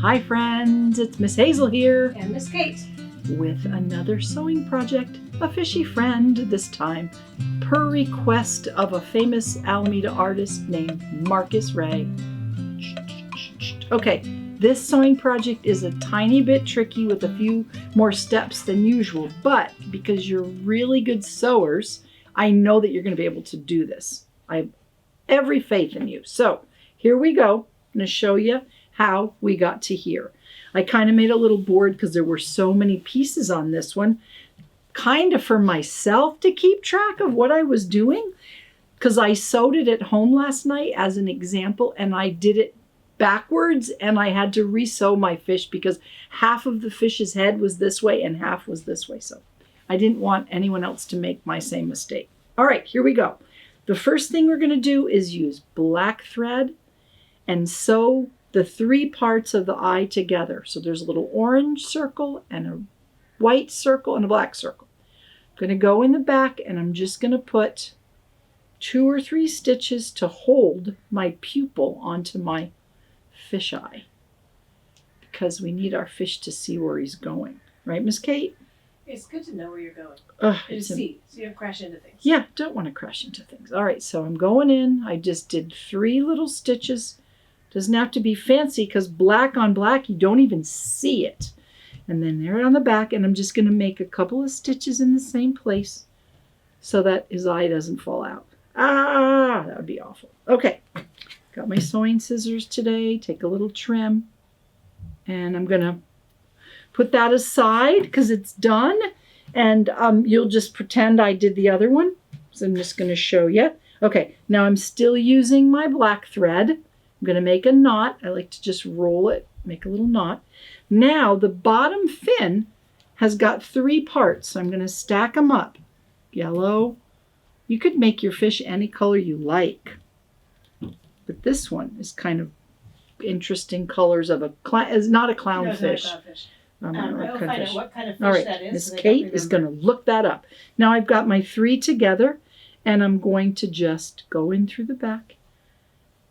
Hi friends, it's Miss Hazel here And Miss Kate with another sewing project, a fishy friend this time, per request of a famous Alameda artist named Marcus Ray. Okay, this sewing project is a tiny bit tricky with a few more steps than usual, but because you're really good sewers, I know that you're going to be able to do this. I have every faith in you. So here we go. I'm going to show you how we got to here. I kind of made a little board because there were so many pieces on this one, kind of for myself to keep track of what I was doing, because I sewed it at home last night as an example, and I did it backwards, and I had to re-sew my fish because half of the fish's head was this way and half was this way. So I didn't want anyone else to make my same mistake. All right, here we go. The first thing we're going to do is use black thread and sew the three parts of the eye together. So there's a little orange circle and a white circle and a black circle. I'm going to go in the back and I'm just going to put 2 or 3 stitches to hold my pupil onto my fish eye, because we need our fish to see where he's going. Right, Miss Kate? It's good to know where you're going. And see, so you don't crash into things. Yeah, don't want to crash into things. All right, so I'm going in. I just did 3 little stitches. Doesn't have to be fancy because black on black, you don't even see it. And then there on the back, and I'm just going to make a couple of stitches in the same place so that his eye doesn't fall out. Ah, that would be awful. Okay, got my sewing scissors today. Take a little trim. And I'm going to put that aside because it's done. And you'll just pretend I did the other one. So I'm just going to show you. Okay, now I'm still using my black thread. I'm going to make a knot. I like to just roll it, make a little knot. Now the bottom fin has got 3 parts. So I'm going to stack them up. Yellow. You could make your fish any color you like. But this one is kind of interesting colors of is not a clownfish. No, it's not a clownfish. I'll find out what kind of fish All right, that is. Miss Kate is going to look that up. Now I've got my 3 together, and I'm going to just go in through the back.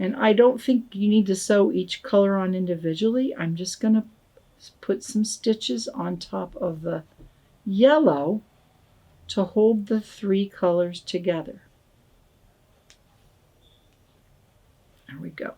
And I don't think you need to sew each color on individually. I'm just going to put some stitches on top of the yellow to hold the 3 colors together. There we go.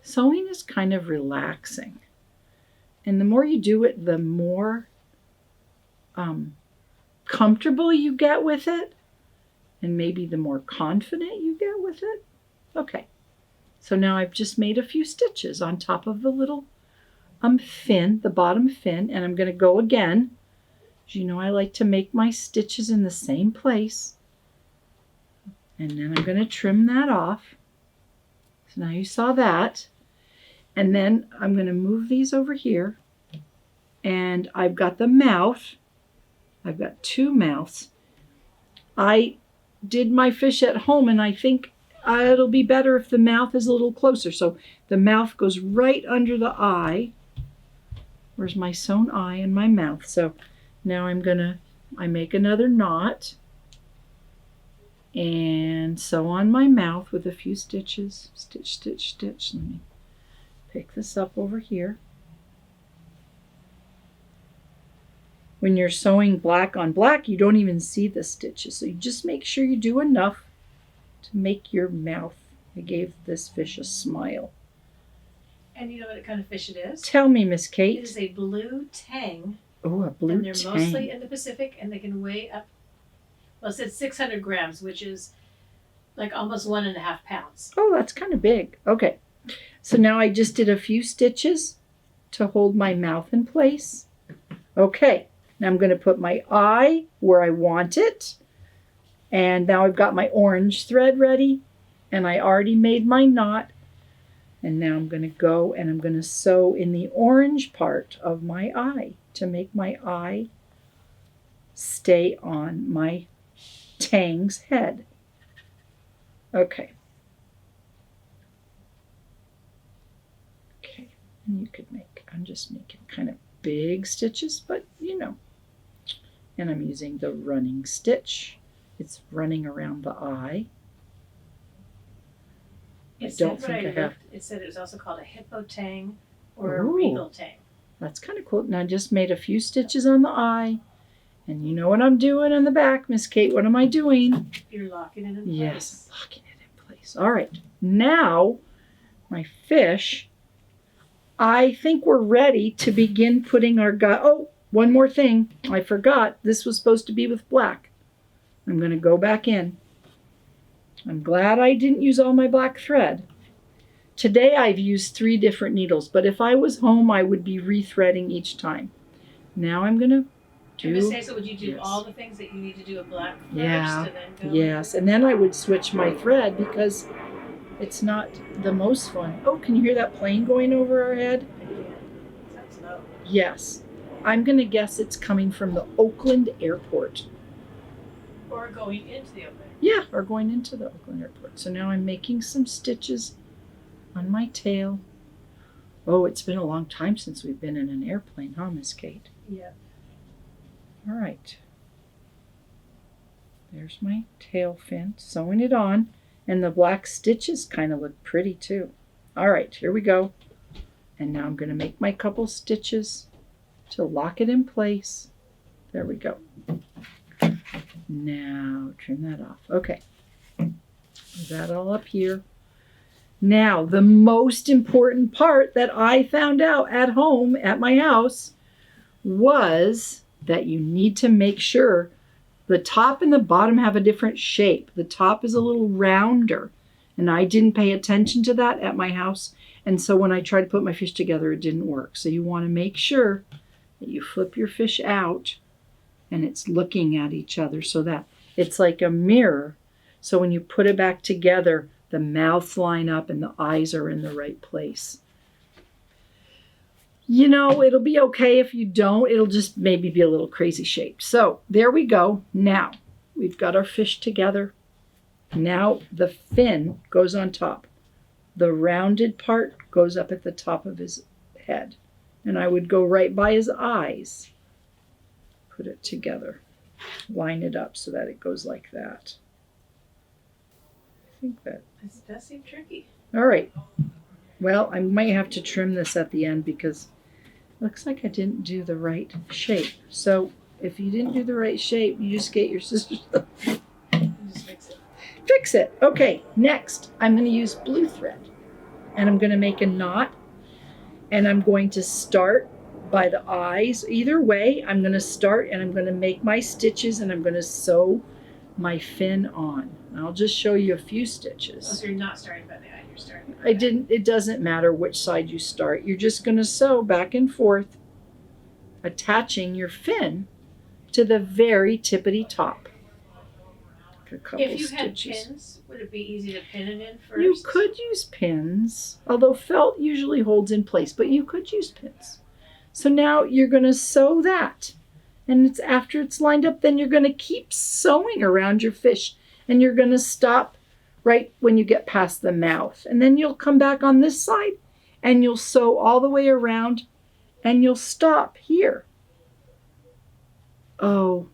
Sewing is kind of relaxing. And the more you do it, the more comfortable you get with it. And maybe the more confident you get with it. Okay. So now I've just made a few stitches on top of the little fin, the bottom fin, and I'm going to go again. As you know, I like to make my stitches in the same place. And then I'm going to trim that off. So now you saw that. And then I'm going to move these over here. And I've got the mouth. I've got 2 mouths. I did my fish at home, and I think it'll be better if the mouth is a little closer. So the mouth goes right under the eye. Where's my sewn eye and my mouth? So now I make another knot and sew on my mouth with a few stitches. Stitch, stitch, stitch. Let me pick this up over here. When you're sewing black on black, you don't even see the stitches. So you just make sure you do enough to make your mouth. I gave this fish a smile. And you know what kind of fish it is? Tell me, Miss Kate. It is a blue tang. Oh, a blue tang. And they're mostly in the Pacific, and they can weigh up, well, it said 600 grams, which is like almost 1.5 pounds. Oh, that's kind of big. Okay. So now I just did a few stitches to hold my mouth in place. Okay. Now I'm going to put my eye where I want it. And now I've got my orange thread ready, and I already made my knot. And now I'm going to go and I'm going to sew in the orange part of my eye to make my eye stay on my tang's head. Okay. Okay, and you could I'm just making kind of big stitches, but you know. And I'm using the running stitch. It's running around the eye. It said it was also called a hippo tang or a Ooh. regal tang. That's kind of cool. Now I just made a few stitches on the eye. And you know what I'm doing on the back, Miss Kate. What am I doing? You're locking it in place. Yes, I'm locking it in place. All right. Now, my fish, I think we're ready to begin putting our Oh, one more thing. I forgot. This was supposed to be with black. I'm going to go back in. I'm glad I didn't use all my black thread. Today I've used 3 different needles, but if I was home, I would be rethreading each time. Now I'm going to And Miss Hazel, would you do all the things that you need to do with black first and then go? Yes, and then I would switch my thread because it's not the most fun. Oh, can you hear that plane going over our head? Sounds low. Yes. I'm going to guess it's coming from the Oakland airport. Or going into the Oakland. Yeah, or going into the Oakland airport. So now I'm making some stitches on my tail. Oh, it's been a long time since we've been in an airplane, huh, Miss Kate? Yeah. All right. There's my tail fin, sewing it on, and the black stitches kind of look pretty too. All right, here we go. And now I'm going to make my couple stitches to lock it in place. There we go. Now trim that off. Okay, put that all up here. Now the most important part that I found out at home at my house was that you need to make sure the top and the bottom have a different shape. The top is a little rounder, and I didn't pay attention to that at my house. And so when I tried to put my fish together, it didn't work. So you want to make sure that you flip your fish out and it's looking at each other so that it's like a mirror. So when you put it back together, the mouths line up and the eyes are in the right place. You know, it'll be okay if you don't. It'll just maybe be a little crazy shaped. So there we go. Now we've got our fish together. Now the fin goes on top. The rounded part goes up at the top of his head. And I would go right by his eyes. Put it together. Line it up so that it goes like that. I think that. This does seem tricky. All right. Well, I might have to trim this at the end because it looks like I didn't do the right shape. So if you didn't do the right shape, you just get your sister's. Just fix it. Fix it. Okay, next I'm going to use blue thread. And I'm going to make a knot. And I'm going to start by the eyes. Either way, I'm going to start and I'm going to make my stitches and I'm going to sew my fin on. I'll just show you a few stitches. Oh, so you're not starting by the eye, you're starting by It doesn't matter which side you start. You're just going to sew back and forth, attaching your fin to the very tippity top. A couple If you stitches. had pins, would it be easy to pin it in first? You could use pins, although felt usually holds in place, but you could use pins. So now you're going to sew that. And it's after it's lined up, then you're going to keep sewing around your fish. And you're going to stop right when you get past the mouth. And then you'll come back on this side and you'll sew all the way around and you'll stop here. Oh,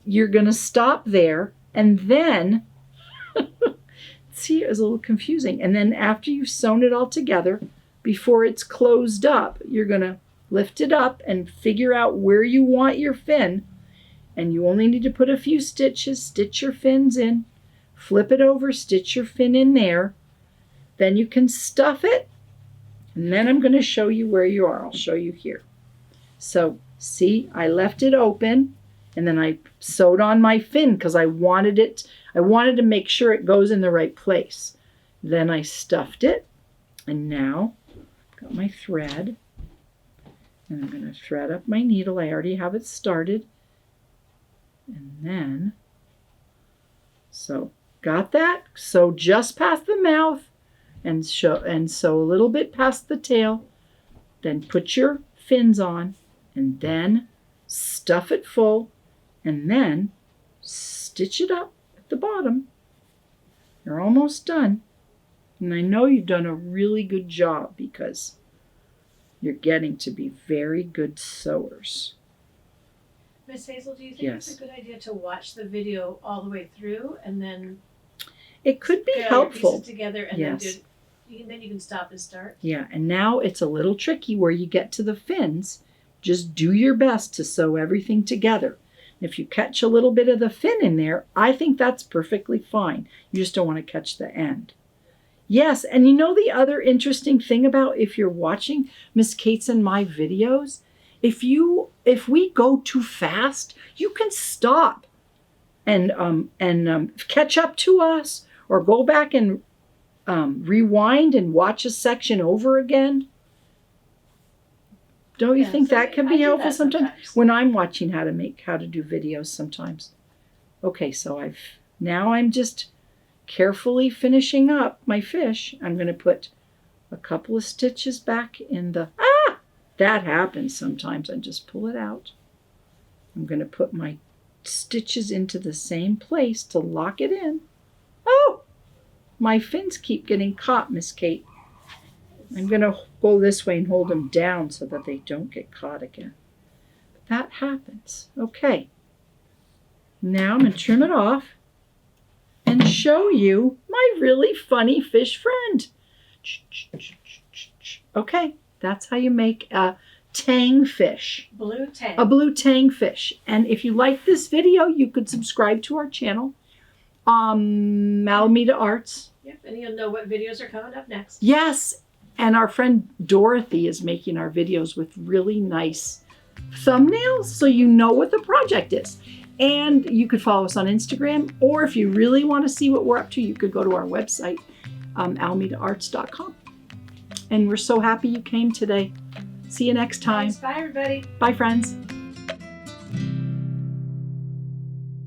you're going to stop there. And then, see, it was a little confusing. And then after you've sewn it all together, before it's closed up, you're going to lift it up and figure out where you want your fin. And you only need to put a few stitches, stitch your fins in, flip it over, stitch your fin in there. Then you can stuff it. And then I'm going to show you where you are. I'll show you here. So see, I left it open. And then I sewed on my fin because I wanted to make sure it goes in the right place. Then I stuffed it. And now I've got my thread. And I'm going to thread up my needle. I already have it started. And then, so got that? Sew just past the mouth and sew a little bit past the tail. Then put your fins on and then stuff it full. And then stitch it up at the bottom. You're almost done. And I know you've done a really good job because you're getting to be very good sewers. Miss Hazel, do you think Yes. it's a good idea to watch the video all the way through and then It could be get all your helpful. pieces together and Yes. then do then you can stop and start. Yeah, and now it's a little tricky where you get to the fins. Just do your best to sew everything together. If you catch a little bit of the fin in there, I think that's perfectly fine. You just don't want to catch the end. Yes, and you know the other interesting thing about if you're watching Miss Kate's and my videos, if we go too fast, you can stop and catch up to us, or go back and rewind and watch a section over again. Don't you think that can be helpful sometimes? When I'm watching how to do videos sometimes. Okay, so now I'm just carefully finishing up my fish. I'm going to put a couple of stitches back in the, that happens sometimes. I just pull it out. I'm going to put my stitches into the same place to lock it in. Oh, my fins keep getting caught, Miss Kate. I'm going to go this way and hold them down so that they don't get caught again. That happens. Okay. Now I'm going to trim it off and show you my really funny fish friend. Okay, that's how you make a tang fish. Blue tang. A blue tang fish. And if you like this video, you could subscribe to our channel, Alameda Arts. Yep, and you'll know what videos are coming up next. Yes, and our friend Dorothy is making our videos with really nice thumbnails, so you know what the project is. And you could follow us on Instagram, or if you really want to see what we're up to, you could go to our website, alamedaarts.com. And we're so happy you came today. See you next time. Thanks. Bye, everybody. Bye, friends.